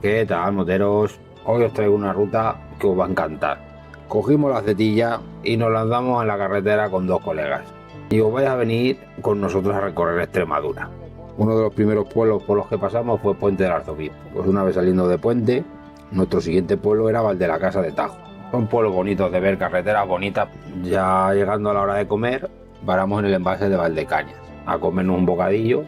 ¿Qué tal, moteros? Hoy os traigo una ruta que os va a encantar. Cogimos la cetilla y nos lanzamos en la carretera con dos colegas. Y os vais a venir con nosotros a recorrer Extremadura. Uno de los primeros pueblos por los que pasamos fue Puente del Arzobispo. Pues una vez saliendo de Puente, nuestro siguiente pueblo era Valdecañas de Tajo. Son pueblos bonitos de ver, carreteras bonitas. Ya llegando a la hora de comer, paramos en el embalse de Valdecañas a comernos un bocadillo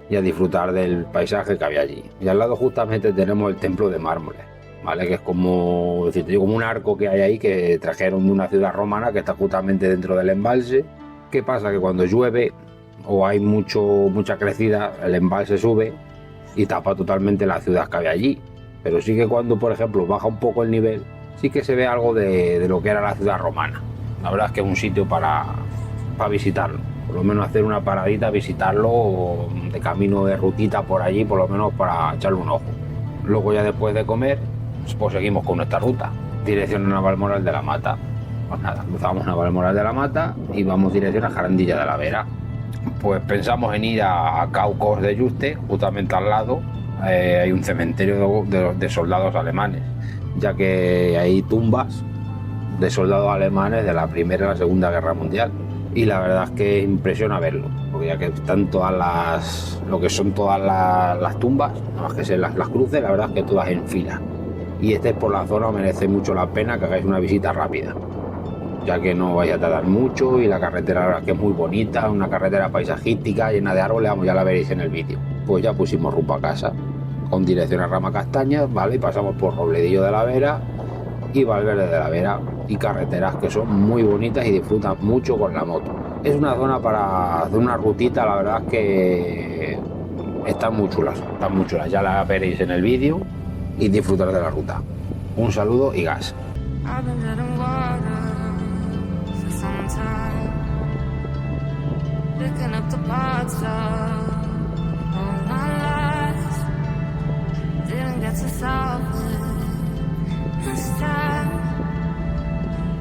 y a disfrutar del paisaje que había allí. Y al lado justamente tenemos el Templo de mármoles, ¿vale? Que es como, decirte, como un arco que hay ahí que trajeron de una ciudad romana que está justamente dentro del embalse. ¿Qué pasa? Que cuando llueve o hay mucha crecida, el embalse sube y tapa totalmente la ciudad que había allí. Pero sí que cuando, por ejemplo, baja un poco el nivel, sí que se ve algo de lo que era la ciudad romana. La verdad es que es un sitio para visitarlo. Por lo menos hacer una paradita, visitarlo de camino de rutita por allí, por lo menos para echarle un ojo. Luego ya después de comer, pues seguimos con nuestra ruta, dirección a Navalmoral de la Mata. Pues nada, cruzamos Navalmoral de la Mata y vamos dirección a Jarandilla de la Vera. Pues pensamos en ir a Cuacos de Yuste, justamente al lado hay un cementerio de soldados alemanes, ya que hay tumbas de soldados alemanes de la Primera y la Segunda Guerra Mundial. Y la verdad es que impresiona verlo, porque ya que están todas las tumbas, nada más que ser las cruces, la verdad es que todas en fila. Y estéis por la zona, merece mucho la pena que hagáis una visita rápida, ya que no vais a tardar mucho y la carretera la verdad es que es muy bonita, una carretera paisajística llena de árboles, vamos, ya la veréis en el vídeo. Pues ya pusimos rumbo a casa, con dirección a Rama Castañas, ¿vale? Y pasamos por Robledillo de la Vera y Valverde de la Vera, y carreteras que son muy bonitas y disfrutan mucho con la moto. Es una zona para hacer una rutita, la verdad es que están muy chulas, ya la veréis en el vídeo y disfrutar de la ruta. Un saludo y gas.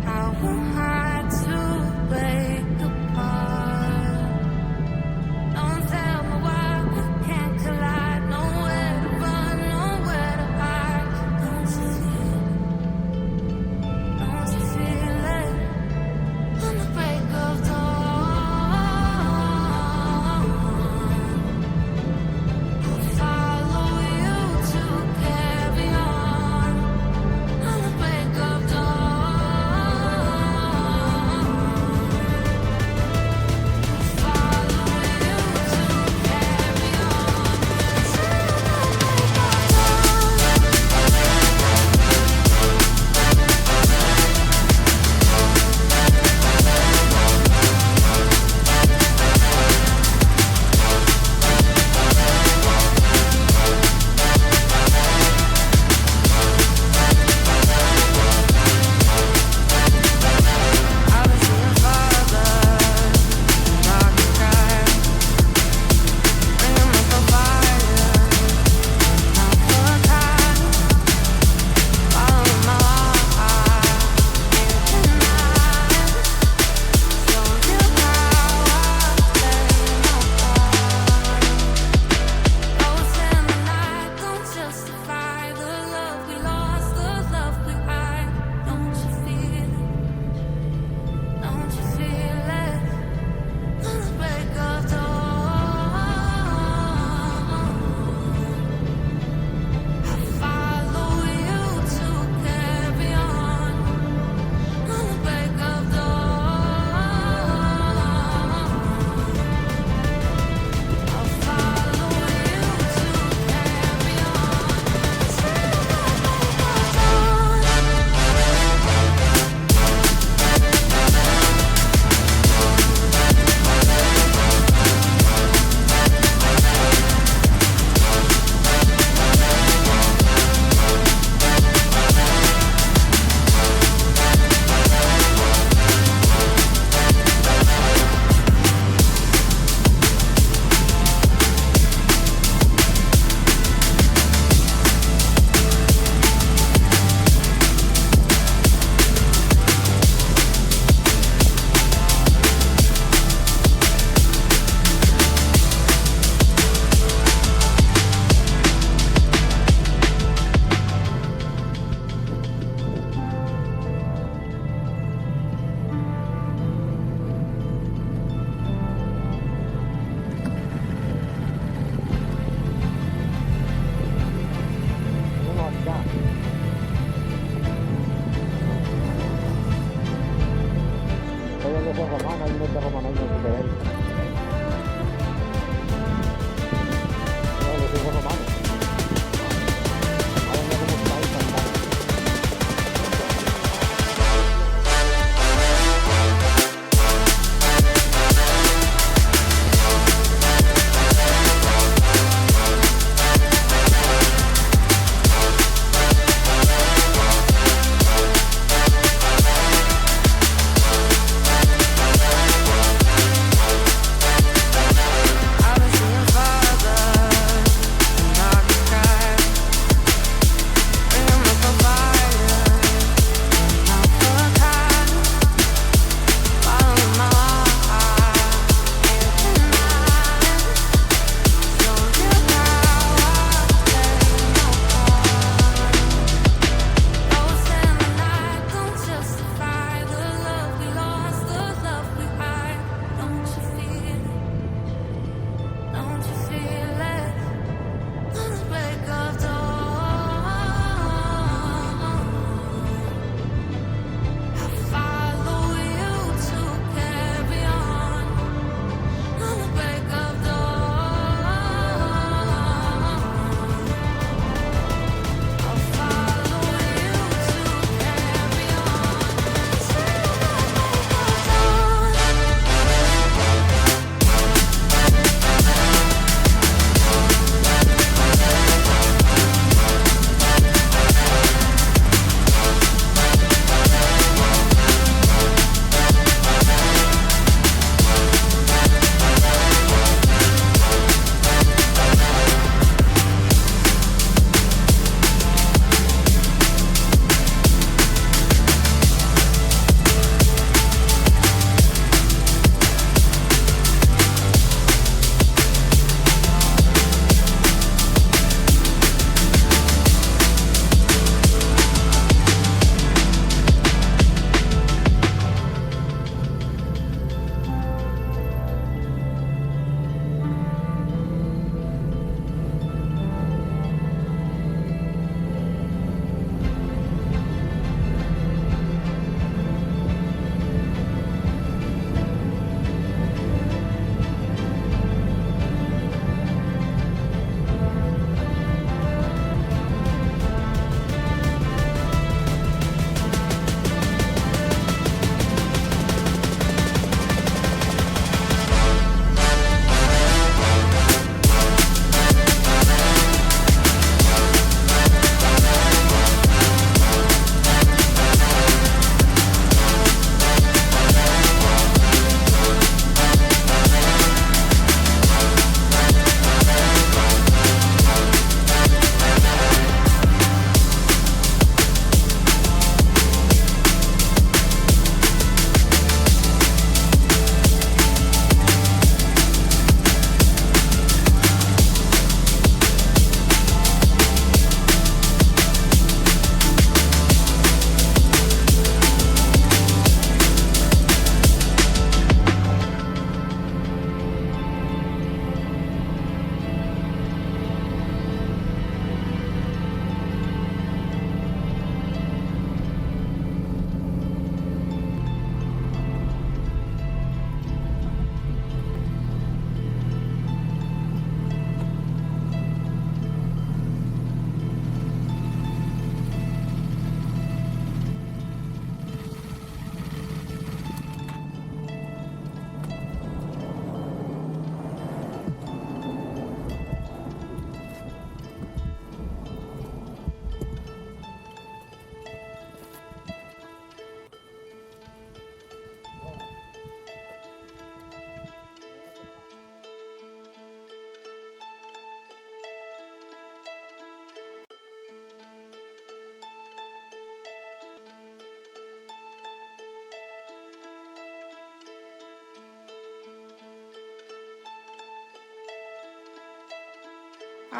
How hard to break apart. Don't tell me why we can't collide. Nowhere to run, nowhere to hide. Don't you feel it? On the break of dawn, I'll follow you to carry on. On the break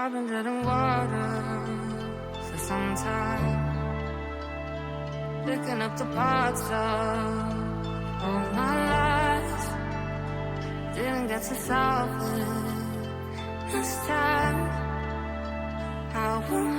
I've been treading water for some time, picking up the parts of all my lies. Didn't get to solve it this time. How will